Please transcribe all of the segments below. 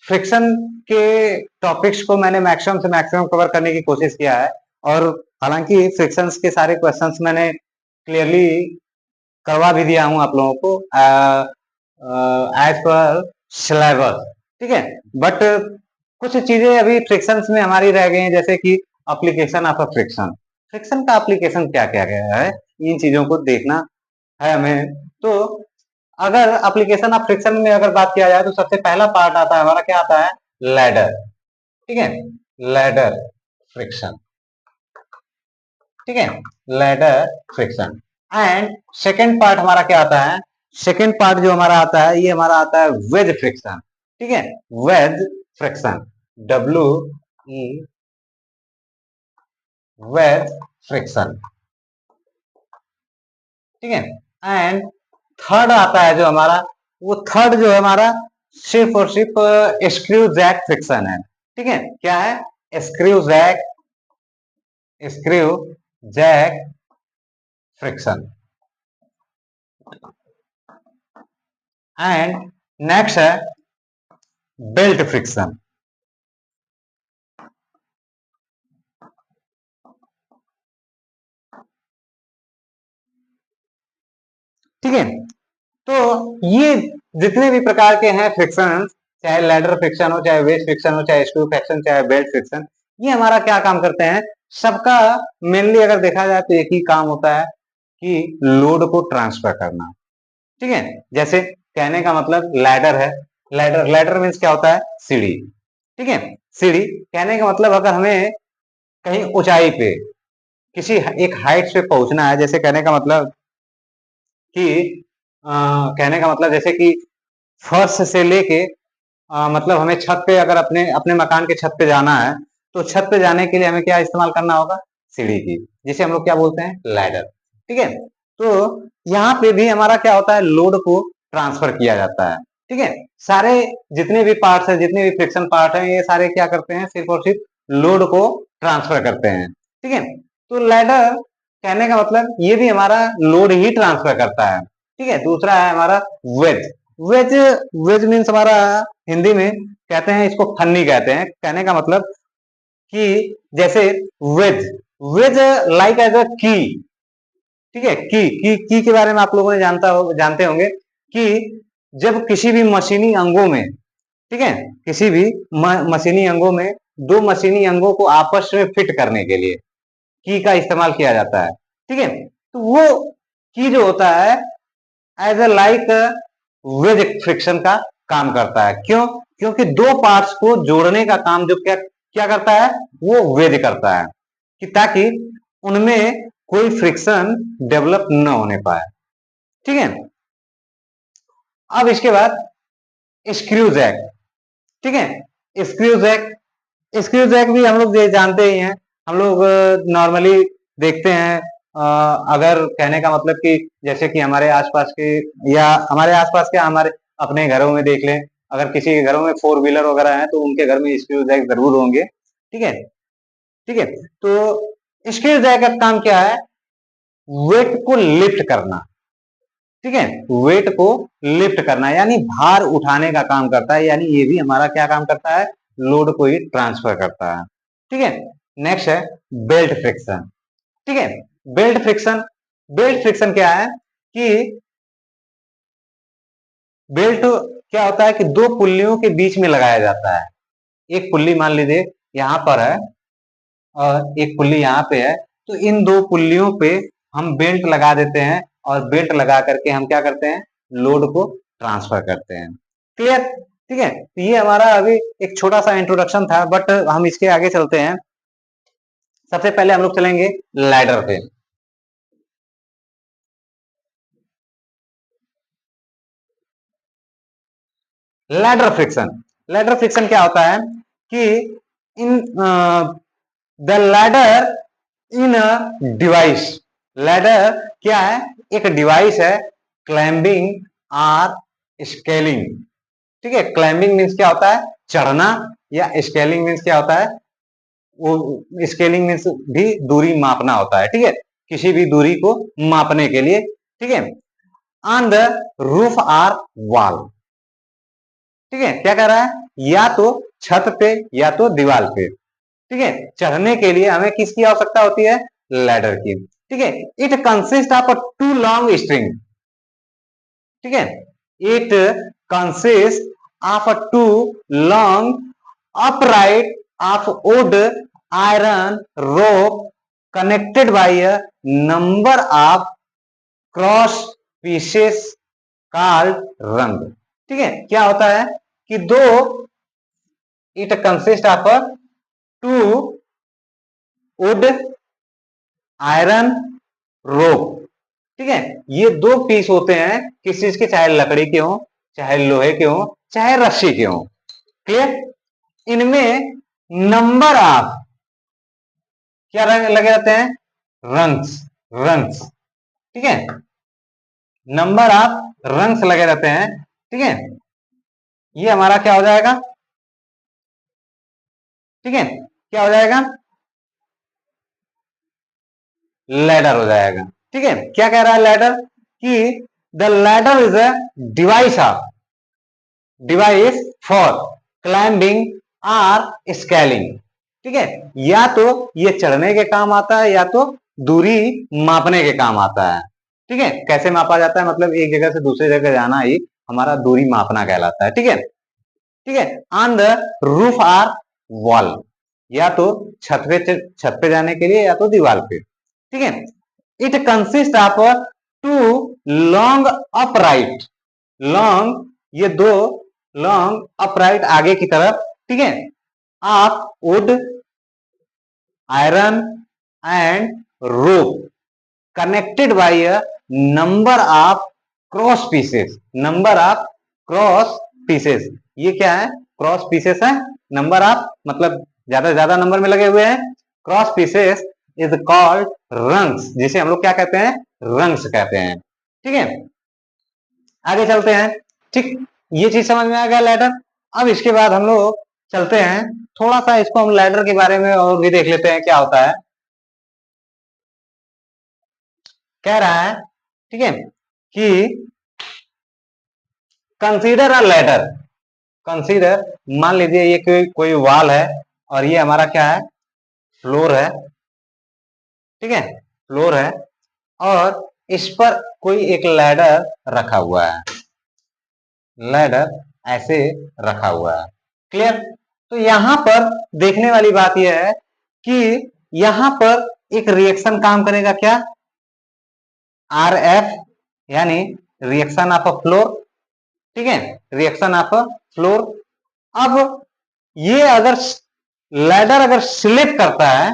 Friction के topics को मैंने मैक्सिमम से मैक्सिमम कवर करने की कोशिश किया है, और हालांकि फ्रिक्शंस के सारे क्वेश्चंस मैंने क्लियरली करवा भी दिया हूं आप लोगों को एज पर सिलेबस, ठीक है। बट कुछ चीजें अभी फ्रिक्शंस में हमारी रह गई हैं, जैसे कि application of a friction, friction का एप्लीकेशन क्या क्या गया है, इन चीजों को देखना है हमें। तो अगर एप्लीकेशन ऑफ फ्रिक्शन में अगर बात किया जाए तो सबसे पहला पार्ट आता है हमारा, क्या आता है, लैडर, ठीक है, लैडर फ्रिक्शन, ठीक है, ladder friction. And second part हमारा क्या आता है, सेकेंड पार्ट जो हमारा आता है, ये हमारा आता है वेज फ्रिक्शन, ठीक है, wedge friction, WE, wedge friction, ठीक है। एंड थर्ड आता है जो हमारा, वो थर्ड जो है हमारा सिर्फ और सिर्फ स्क्रू जैक फ्रिक्शन है, ठीक है। क्या है, screw jack, screw jack friction. And next है बेल्ट फ्रिक्शन, ठीक है। तो ये जितने भी प्रकार के हैं फ्रिक्शन, चाहे लैडर फ्रिक्शन हो, चाहे वेज फ्रिक्शन हो, चाहे स्क्रू फ्रिक्शन, चाहे बेल्ट फ्रिक्शन, ये हमारा क्या काम करते हैं, सबका मेनली अगर देखा जाए तो एक ही काम होता है कि लोड को ट्रांसफर करना, ठीक है। जैसे कहने का मतलब लैडर है, लैडर, लैडर मीन्स क्या होता है, सीढ़ी, ठीक है, सीढ़ी। कहने का मतलब अगर हमें कहीं ऊंचाई पे किसी एक हाइट पे पहुंचना है, जैसे कहने का मतलब कि कहने का मतलब जैसे कि फर्श से लेके मतलब हमें छत पे, अगर अपने अपने मकान के छत पे जाना है, तो छत पे जाने के लिए हमें क्या इस्तेमाल करना होगा, सीढ़ी की, जिसे हम लोग क्या बोलते हैं, लैडर, ठीक है। तो यहाँ पे भी हमारा क्या होता है, लोड को ट्रांसफर किया जाता है, ठीक है। सारे जितने भी पार्ट्स हैं, जितने भी फ्रिक्शन पार्ट हैं, ये सारे क्या करते हैं, सिर्फ और सिर्फ लोड को ट्रांसफर करते हैं, ठीक है। तो लैडर कहने का मतलब ये भी हमारा लोड ही ट्रांसफर करता है, ठीक है। दूसरा है हमारा वेज, वेज, वेज मीन्स हमारा हिंदी में कहते हैं इसको फन्नी कहते हैं। कहने का मतलब कि जैसे wedge, wedge like as a key, ठीक है, की के बारे में आप लोगों ने जानते होंगे कि जब किसी भी मशीनी अंगों में, ठीक है, किसी भी मशीनी अंगों में दो मशीनी अंगों को आपस में फिट करने के लिए की का इस्तेमाल किया जाता है, ठीक है। तो वो की जो होता है as a like wedge friction का काम करता है। क्यों, क्योंकि दो पार्ट्स को जोड़ने का काम जो क्या क्या करता है, वो वेज करता है, कि ताकि उनमें कोई फ्रिक्शन डेवलप न होने पाए, ठीक है। अब इसके बाद स्क्रू जैक, ठीक है, स्क्रू जैक, स्क्रू जैक भी हम लोग जानते ही हैं, हम लोग नॉर्मली देखते हैं। अगर कहने का मतलब कि जैसे कि हमारे आसपास के, या हमारे आसपास के, हमारे अपने घरों में देख लें, अगर किसी के घरों में फोर व्हीलर वगैरह है तो उनके घर में स्क्रू जैक जरूर होंगे, ठीक है, ठीक है। तो स्क्रू जैक का काम क्या है, वेट को लिफ्ट करना, ठीक है, वेट को लिफ्ट करना, यानी भार उठाने का काम करता है, यानी ये भी हमारा क्या काम करता है, लोड को ही ट्रांसफर करता है, ठीक है। नेक्स्ट है बेल्ट फ्रिक्शन, ठीक है, बेल्ट फ्रिक्शन, बेल्ट फ्रिक्शन क्या है कि बेल्ट क्या होता है कि दो पुल्लियों के बीच में लगाया जाता है। एक पुल्ली मान लीजिए यहां पर है और एक पुल्ली यहाँ पे है, तो इन दो पुल्लियों पे हम बेल्ट लगा देते हैं, और बेल्ट लगा करके हम क्या करते हैं, लोड को ट्रांसफर करते हैं। क्लियर, ठीक है। तो ये हमारा अभी एक छोटा सा इंट्रोडक्शन था, बट हम इसके आगे चलते हैं। सबसे पहले हम लोग चलेंगे लैडर पे। लैडर फ्रिक्शन, लैडर फ्रिक्शन क्या होता है कि in the ladder in a device, ladder क्या है, एक डिवाइस है, क्लाइंबिंग और स्केलिंग, ठीक है। क्लाइंबिंग मीन्स क्या होता है, चढ़ना, या स्केलिंग मीन्स क्या होता है, वो स्केलिंग मीन्स भी दूरी मापना होता है, ठीक है, किसी भी दूरी को मापने के लिए, ठीक है। On the roof or wall, ठीक है, क्या कह रहा है, या तो छत पे या तो दीवार पे। ठीक है, चढ़ने के लिए हमें किसकी आवश्यकता होती है? लैडर की। ठीक है, it consist of a two long string. ठीक है, it consist of a two long upright of wood iron rope connected by a number of cross pieces called rung। ठीक है, क्या होता है कि दो, it consist of two wood iron rope. ठीक है, ये दो पीस होते हैं किस चीज के, चाहे लकड़ी के हो, चाहे लोहे के हो, चाहे रस्सी के हो। क्लियर? इनमें नंबर ऑफ क्या लगे रहते हैं? रंग्स। रंग्स, ठीक है, नंबर ऑफ रंग्स लगे रहते हैं। ठीक है, ये हमारा क्या हो जाएगा? ठीक है, क्या हो जाएगा? लैडर हो जाएगा। ठीक है, क्या कह रहा है लैडर? कि the ladder is a device for climbing और स्केलिंग। ठीक है, या तो ये चढ़ने के काम आता है या तो दूरी मापने के काम आता है। ठीक है, कैसे मापा जाता है? मतलब एक जगह से दूसरी जगह जाना ही हमारा दूरी मापना कहलाता है। ठीक है, ठीक है, on the roof or wall, या तो छत पे जाने के लिए या तो दीवार पे। ठीक है, it consist of two long upright, long, ये दो लॉन्ग अपराइट आगे की तरफ। ठीक है, of wood iron and rope connected by a number of cross pieces. Number of cross pieces, ये क्या है? क्रॉस पीसेस है, नंबर ऑफ मतलब ज्यादा से ज्यादा नंबर में लगे हुए हैं। Cross pieces is called rungs, जिसे हम लोग क्या कहते हैं? रंग्स कहते हैं। ठीक है, आगे चलते हैं। ठीक, ये चीज समझ में आ गया लैडर। अब इसके बाद हम लोग चलते हैं, थोड़ा सा इसको हम लैडर के बारे में और भी देख लेते हैं क्या होता है। कह रहा है, ठीक है, कि कंसीडर अ लैडर। कंसीडर, मान लीजिए ये कोई वॉल है और ये हमारा क्या है? फ्लोर है। ठीक है, फ्लोर है और इस पर कोई एक लैडर रखा हुआ है। लैडर ऐसे रखा हुआ है। क्लियर? तो यहां पर देखने वाली बात यह है कि यहां पर एक रिएक्शन काम करेगा, क्या? RF, यानी रिएक्शन ऑफ अ फ्लोर। ठीक है, रिएक्शन ऑफ अ फ्लोर। अब ये अगर लैडर अगर स्लिप करता है,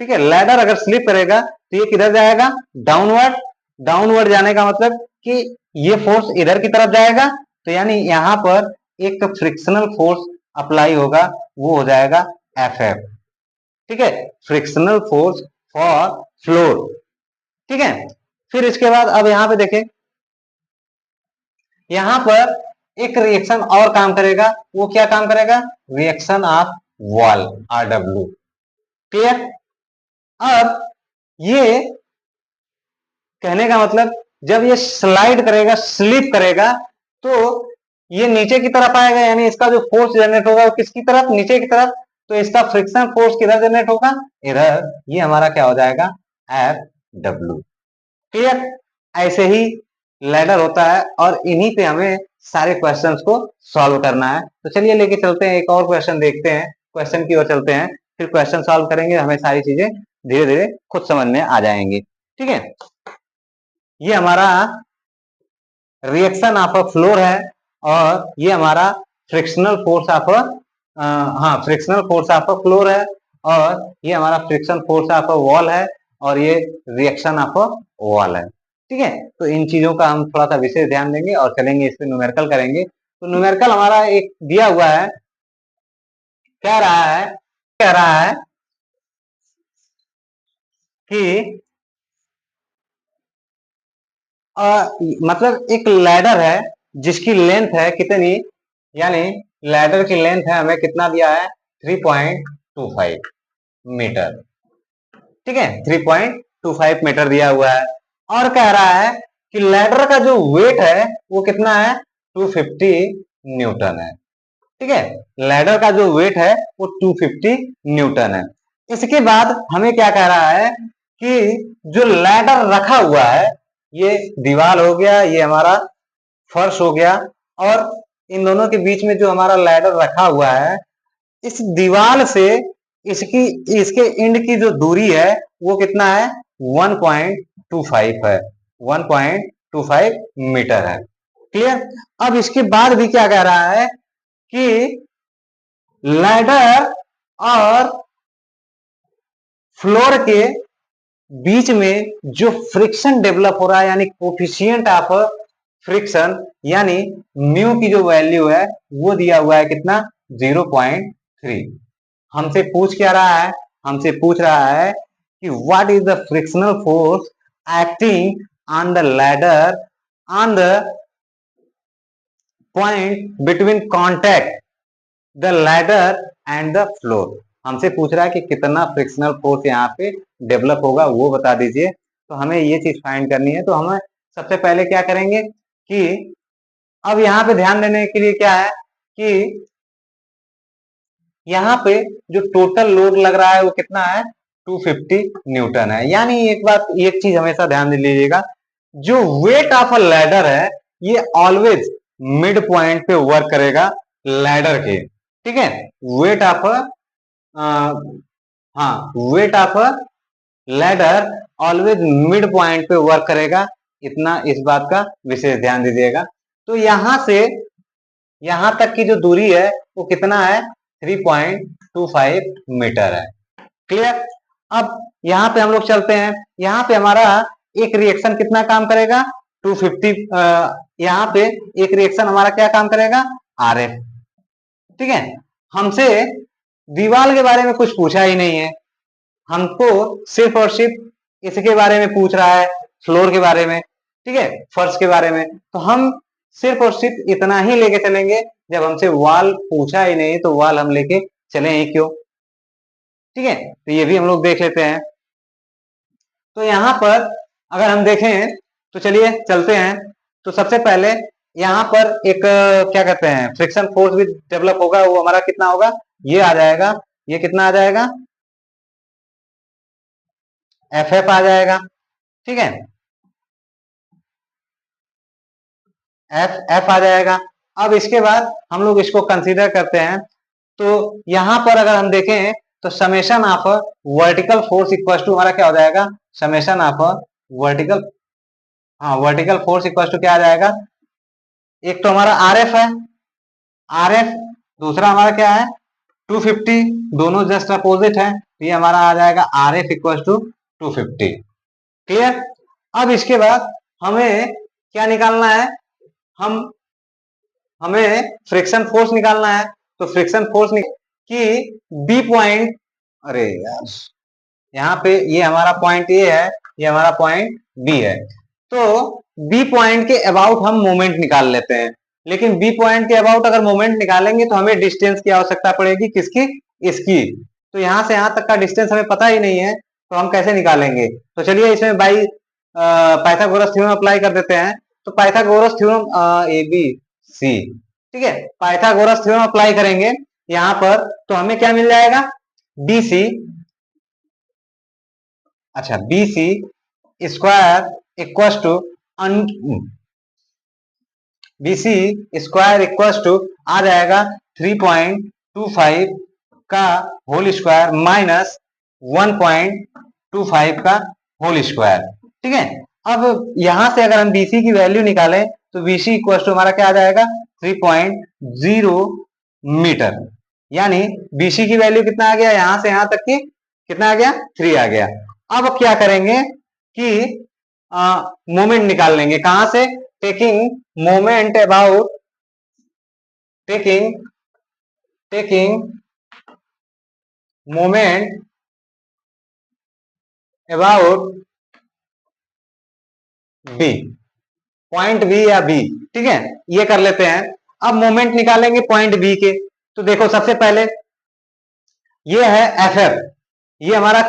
ठीक है, लैडर अगर स्लिप करेगा तो ये किधर जाएगा? डाउनवर्ड। डाउनवर्ड जाने का मतलब कि ये फोर्स इधर की तरफ जाएगा, तो यानी यहां पर एक फ्रिक्शनल फोर्स अप्लाई होगा, वो हो जाएगा FF। ठीक है, फ्रिक्शनल फोर्स फॉर फ्लोर। ठीक है, फिर इसके बाद अब यहां पे देखें, यहां पर एक रिएक्शन और काम करेगा। वो क्या काम करेगा? Reaction of wall, RW। Clear? अब ये कहने का मतलब, जब ये स्लाइड करेगा, स्लिप करेगा, तो ये नीचे की तरफ आएगा, यानी इसका जो फोर्स जनरेट होगा वो किसकी तरफ? नीचे की तरफ। तो इसका फ्रिक्शन फोर्स किधर जनरेट होगा? इधर। ये हमारा क्या हो जाएगा? FW। क्लियर? ऐसे ही लैडर होता है और इन्हीं पे हमें सारे क्वेश्चंस को सॉल्व करना है। तो चलिए लेके चलते हैं, एक और क्वेश्चन देखते हैं, क्वेश्चन की ओर चलते हैं, फिर क्वेश्चन सॉल्व करेंगे, हमें सारी चीजें धीरे धीरे खुद समझ में आ जाएंगी। ठीक है, ये हमारा रिएक्शन ऑफ अ फ्लोर है और ये हमारा फ्रिक्शनल फोर्स ऑफ हाँ, frictional force of a floor है, और ये हमारा friction force of a wall है, और ये रिएक्शन ऑफ अ वॉल है। ठीक है, तो इन चीजों का हम थोड़ा सा विशेष ध्यान देंगे और चलेंगे, इस पे न्यूमेरिकल करेंगे। तो न्यूमेरिकल हमारा एक दिया हुआ है, कह रहा है, कह रहा है कि मतलब एक लैडर है जिसकी लेंथ है कितनी, यानी लैडर की लेंथ है, हमें कितना दिया है? 3.25 मीटर। ठीक है, 3.25 मीटर दिया हुआ है, और कह रहा है कि लैडर का जो वेट है वो कितना है? 250 न्यूटन है। ठीक है, लैडर का जो वेट है वो 250 न्यूटन है। इसके बाद हमें क्या कह रहा है कि जो लैडर रखा हुआ है, ये दीवार हो गया, ये हमारा फर्श हो गया, और इन दोनों के बीच में जो हमारा लैडर रखा हुआ है, इस दीवार से इसकी इसके एंड की जो दूरी है वो कितना है, 1.25 है, 1.25 मीटर है। क्लियर। अब इसके बाद भी क्या कह रहा है कि लैडर और फ्लोर के बीच में जो फ्रिक्शन डेवलप हो रहा है, यानी कोफिशिएंट ऑफ फ्रिक्शन, यानी म्यू की जो वैल्यू है वो दिया हुआ है कितना, 0.3। हमसे पूछ क्या रहा है, हमसे पूछ रहा है कि what is the frictional force acting on the ladder on the point between contact the ladder and the floor. हमसे पूछ रहा है कि कितना फ्रिक्शनल फोर्स यहाँ पे डेवलप होगा वो बता दीजिए। तो हमें ये चीज फाइंड करनी है। तो हमें सबसे पहले क्या करेंगे कि अब यहाँ पे ध्यान देने के लिए क्या है कि यहाँ पे जो टोटल लोड लग रहा है वो कितना है, 250 न्यूटन है। यानी एक चीज हमेशा ध्यान दे लीजिएगा, जो वेट ऑफ अ लैडर है ये ऑलवेज मिड पॉइंट पे वर्क करेगा लैडर के। ठीक है, वेट ऑफ हाँ weight of ladder always mid point पे वर्क करेगा, इतना इस बात का विशेष ध्यान दीजिएगा। तो यहां से यहां तक की जो दूरी है वो कितना है, 3.25 मीटर है। क्लियर। अब यहाँ पे हम लोग चलते हैं, यहाँ पे हमारा एक रिएक्शन कितना काम करेगा, 250। यहाँ पे एक रिएक्शन हमारा क्या काम करेगा, RF। ठीक है, हमसे दीवार के बारे में कुछ पूछा ही नहीं है, हमको सिर्फ और सिर्फ इसके बारे में पूछ रहा है, फ्लोर के बारे में, ठीक है, फर्श के बारे में। तो हम सिर्फ और सिर्फ इतना ही लेके चलेंगे। जब हमसे वाल पूछा ही नहीं तो वाल हम लेके चले ही क्यों। ठीक है, तो ये भी हम लोग देख लेते हैं। तो यहाँ पर अगर हम देखें तो चलिए चलते हैं। तो सबसे पहले यहाँ पर एक क्या कहते हैं, फ्रिक्शन फोर्स भी डेवलप होगा, वो हमारा कितना होगा, ये आ जाएगा, ये कितना आ जाएगा, FF आ जाएगा। ठीक है, एफ आ जाएगा। अब इसके बाद हम लोग इसको कंसीडर करते हैं। तो यहां पर अगर हम देखें तो summation of vertical force equal to हमारा क्या हो जाएगा, समेशन ऑफ वर्टिकल, हाँ वर्टिकल फोर्स इक्वल टू क्या आ जाएगा, एक तो हमारा RF है, RF, दूसरा हमारा क्या है 250, दोनों जस्ट अपोजिट है, तो ये हमारा आ जाएगा RF इक्वल टू 250। क्लियर। अब इसके बाद हमें क्या निकालना है, हम हमें फ्रिक्शन फोर्स निकालना है। तो फ्रिक्शन फोर्स कि बी पॉइंट, अरे यार यहाँ पे ये हमारा पॉइंट ए है, ये हमारा पॉइंट बी है। तो बी पॉइंट के अबाउट हम मोमेंट निकाल लेते हैं। लेकिन बी पॉइंट के अबाउट अगर मोमेंट निकालेंगे तो हमें डिस्टेंस की आवश्यकता पड़ेगी, किसकी, इसकी। तो यहाँ से यहाँ तक का डिस्टेंस हमें पता ही नहीं है, तो हम कैसे निकालेंगे। तो चलिए इसमें बाई पाइथागोरस थ्योरम अप्लाई कर देते हैं। तो पाइथागोरस थ्योरम ABC, ठीक है, पाइथागोरस थ्योरम अप्लाई करेंगे यहाँ पर, तो हमें क्या मिल जाएगा, BC, अच्छा BC square equal to BC square equal to आ जाएगा 3.25 का होल स्क्वायर माइनस 1.25 का होल स्क्वायर। ठीक है, अब यहां से अगर हम BC की वैल्यू निकालें तो BC इक्वल टू हमारा क्या आ जाएगा, 3.0 मीटर। यानी BC की वैल्यू कितना आ गया, यहां से यहां तक की कितना आ गया, 3 आ गया। अब क्या करेंगे कि मोमेंट निकाल लेंगे, कहां से, taking moment about taking moment about B, point B या बी। ठीक है, ये कर लेते हैं। अब मोमेंट निकालेंगे पॉइंट बी के। तो देखो सबसे पहले ये है FF, ये हमारा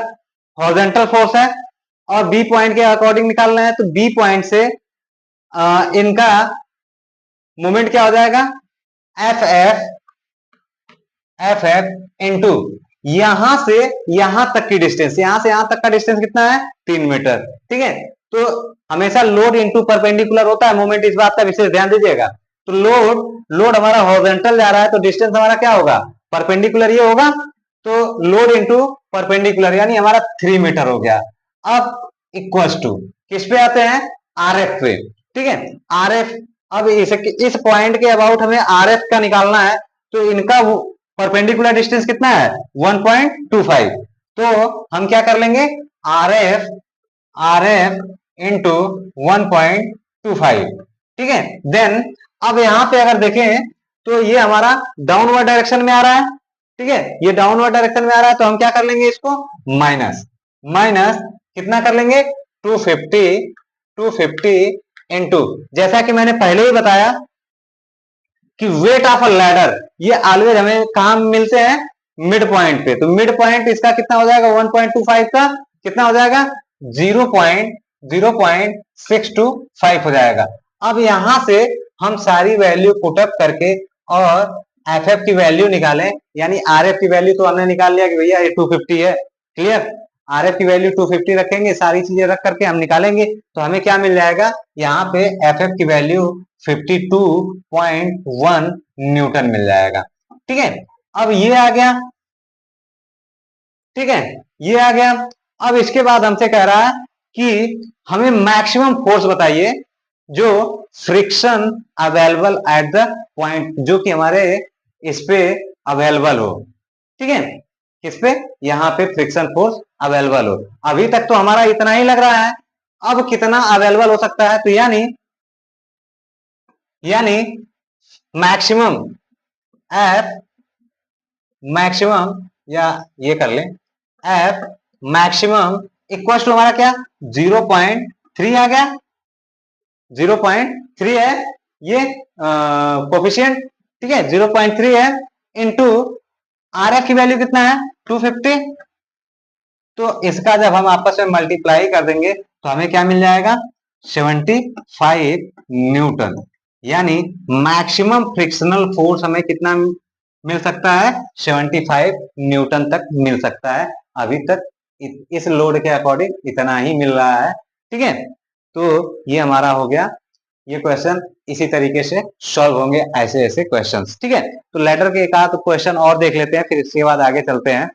हॉरिजॉन्टल फोर्स है, और बी पॉइंट के अकॉर्डिंग निकालना है। तो बी पॉइंट से इनका मोमेंट क्या हो जाएगा, FF एफ एफ इंटू यहां से यहां तक की डिस्टेंस, यहां से यहां तक का डिस्टेंस कितना है 3 मीटर। ठीक है, तो हमेशा लोड इंटू परपेंडिकुलर होता है मोमेंट, इस बात का विशेष ध्यान दीजिएगा। तो लोड लोड हमारा हॉरिजॉन्टल जा रहा है, तो डिस्टेंस हमारा क्या होगा, परपेंडिकुलर ये होगा। तो लोड इंटू परपेंडिकुलर यानी हमारा 3 मीटर हो गया। अब इक्वल्स टू किस पे आते हैं, आर एफ पे। ठीक है, आर एफ, अब इस पॉइंट के अबाउट हमें आर एफ का निकालना है। तो इनका परपेंडिकुलर डिस्टेंस कितना है 1.25। तो हम क्या कर लेंगे, आर एफ इंटू 1.25। ठीक है, देन अब यहां पे अगर देखें तो ये हमारा डाउनवर्ड डायरेक्शन में आ रहा है। ठीक है, ये डाउनवर्ड डायरेक्शन में आ रहा है, तो हम क्या कर लेंगे इसको माइनस, माइनस कितना कर लेंगे 250 इंटू, जैसा कि मैंने पहले ही बताया कि वेट ऑफ अ लैडर ये ऑलवेज हमें कहां मिलते हैं, मिड पॉइंट पे। तो मिड पॉइंट इसका कितना हो जाएगा 1.25 का कितना हो जाएगा 0.0625 हो जाएगा। अब यहां से हम सारी वैल्यू पुटअप करके और एफ एफ की वैल्यू निकालें, यानी आर एफ की वैल्यू तो हमने निकाल लिया कि भैया ये 250 है, क्लियर। आर एफ की वैल्यू 250 रखेंगे, सारी चीजें रख करके हम निकालेंगे, तो हमें क्या मिल जाएगा, यहाँ पे एफ एफ की वैल्यू 52.1 न्यूटन मिल जाएगा। ठीक है, अब ये आ गया। ठीक है, ये आ गया। अब इसके बाद हमसे कह रहा है कि हमें मैक्सिमम फोर्स बताइए जो friction available at the point, जो कि हमारे इस पे अवेलेबल हो। ठीक है, किस पे, यहां पे फ्रिक्शन फोर्स अवेलेबल हो। अभी तक तो हमारा इतना ही लग रहा है, अब कितना अवेलेबल हो सकता है, तो यानी मैक्सिमम एफ मैक्सिमम, या ये कर लें एफ मैक्सिमम इक्वल टू हमारा क्या 0.3 आ गया, 0.3 है ये कोफिशिएंट। ठीक है, 0.3 है इंटू आर एफ की वैल्यू कितना है 250। तो इसका जब हम आपस में मल्टीप्लाई कर देंगे तो हमें क्या मिल जाएगा 75 न्यूटन, यानी मैक्सिमम फ्रिक्शनल फोर्स हमें कितना मिल सकता है 75 न्यूटन तक मिल सकता है। अभी तक इस लोड के अकॉर्डिंग इतना ही मिल रहा है। ठीक है, तो ये हमारा हो गया, ये क्वेश्चन इसी तरीके से सॉल्व होंगे, ऐसे ऐसे क्वेश्चंस। ठीक है, तो लैडर के एक आध क्वेश्चन और देख लेते हैं, फिर इसके बाद आगे चलते हैं।